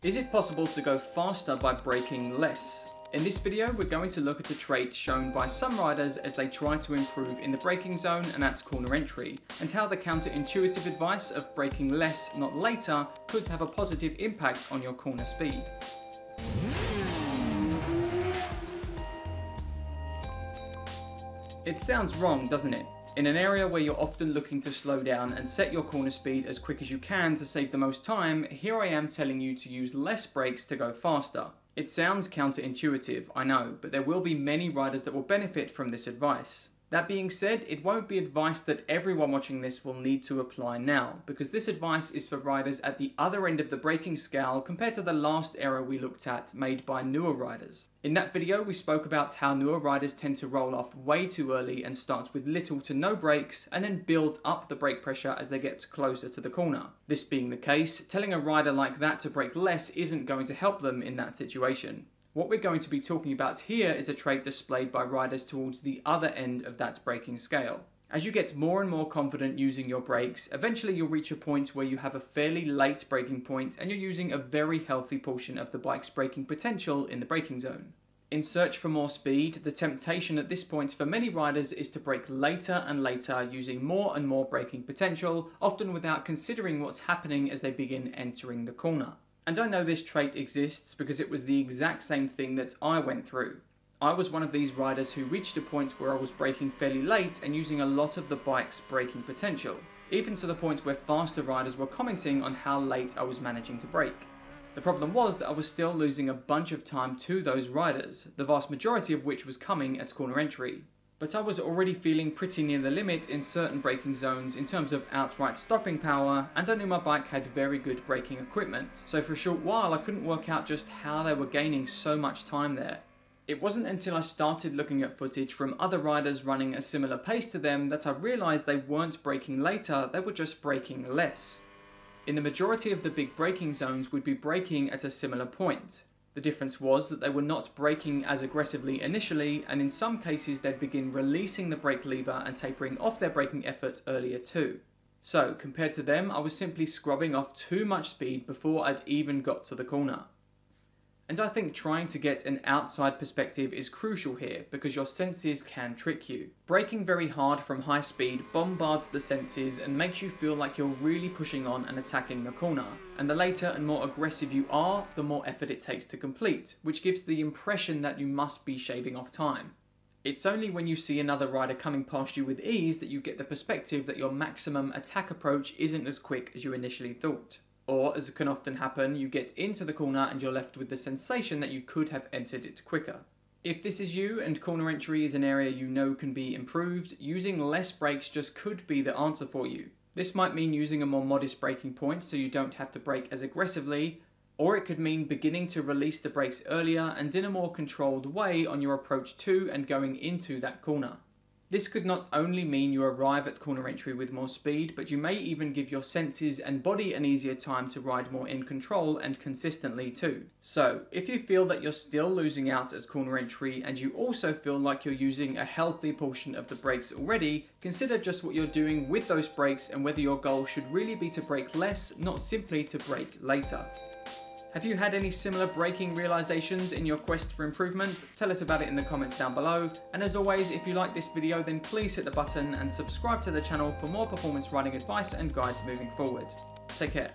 Is it possible to go faster by braking less? In this video, we're going to look at a trait shown by some riders as they try to improve in the braking zone, and that's corner entry, and how the counterintuitive advice of braking less, not later, could have a positive impact on your corner speed. It sounds wrong, doesn't it? In an area where you're often looking to slow down and set your corner speed as quick as you can to save the most time, here I am telling you to use less brakes to go faster. It sounds counterintuitive, I know, but there will be many riders that will benefit from this advice. That being said, it won't be advice that everyone watching this will need to apply now, because this advice is for riders at the other end of the braking scale compared to the last era we looked at made by newer riders. In that video, we spoke about how newer riders tend to roll off way too early and start with little to no brakes and then build up the brake pressure as they get closer to the corner. This being the case, telling a rider like that to brake less isn't going to help them in that situation. What we're going to be talking about here is a trait displayed by riders towards the other end of that braking scale. As you get more and more confident using your brakes, eventually you'll reach a point where you have a fairly late braking point and you're using a very healthy portion of the bike's braking potential in the braking zone. In search for more speed, the temptation at this point for many riders is to brake later and later using more and more braking potential, often without considering what's happening as they begin entering the corner. And I know this trait exists because it was the exact same thing that I went through. I was one of these riders who reached a point where I was braking fairly late and using a lot of the bike's braking potential, even to the point where faster riders were commenting on how late I was managing to brake. The problem was that I was still losing a bunch of time to those riders, the vast majority of which was coming at corner entry. But I was already feeling pretty near the limit in certain braking zones in terms of outright stopping power, and I knew my bike had very good braking equipment, so for a short while I couldn't work out just how they were gaining so much time there. It wasn't until I started looking at footage from other riders running a similar pace to them that I realised they weren't braking later, they were just braking less. In the majority of the big braking zones, we'd be braking at a similar point. The difference was that they were not braking as aggressively initially, and in some cases they'd begin releasing the brake lever and tapering off their braking effort earlier too. So, compared to them, I was simply scrubbing off too much speed before I'd even got to the corner. And I think trying to get an outside perspective is crucial here, because your senses can trick you. Braking very hard from high speed bombards the senses and makes you feel like you're really pushing on and attacking the corner. And the later and more aggressive you are, the more effort it takes to complete, which gives the impression that you must be shaving off time. It's only when you see another rider coming past you with ease that you get the perspective that your maximum attack approach isn't as quick as you initially thought. Or, as can often happen, you get into the corner and you're left with the sensation that you could have entered it quicker. If this is you and corner entry is an area you know can be improved, using less brakes just could be the answer for you. This might mean using a more modest braking point so you don't have to brake as aggressively, or it could mean beginning to release the brakes earlier and in a more controlled way on your approach to and going into that corner. This could not only mean you arrive at corner entry with more speed, but you may even give your senses and body an easier time to ride more in control and consistently too. So, if you feel that you're still losing out at corner entry and you also feel like you're using a healthy portion of the brakes already, consider just what you're doing with those brakes and whether your goal should really be to brake less, not simply to brake later. Have you had any similar braking realizations in your quest for improvement? Tell us about it in the comments down below. And as always, if you like this video, then please hit the button and subscribe to the channel for more performance riding advice and guides moving forward. Take care.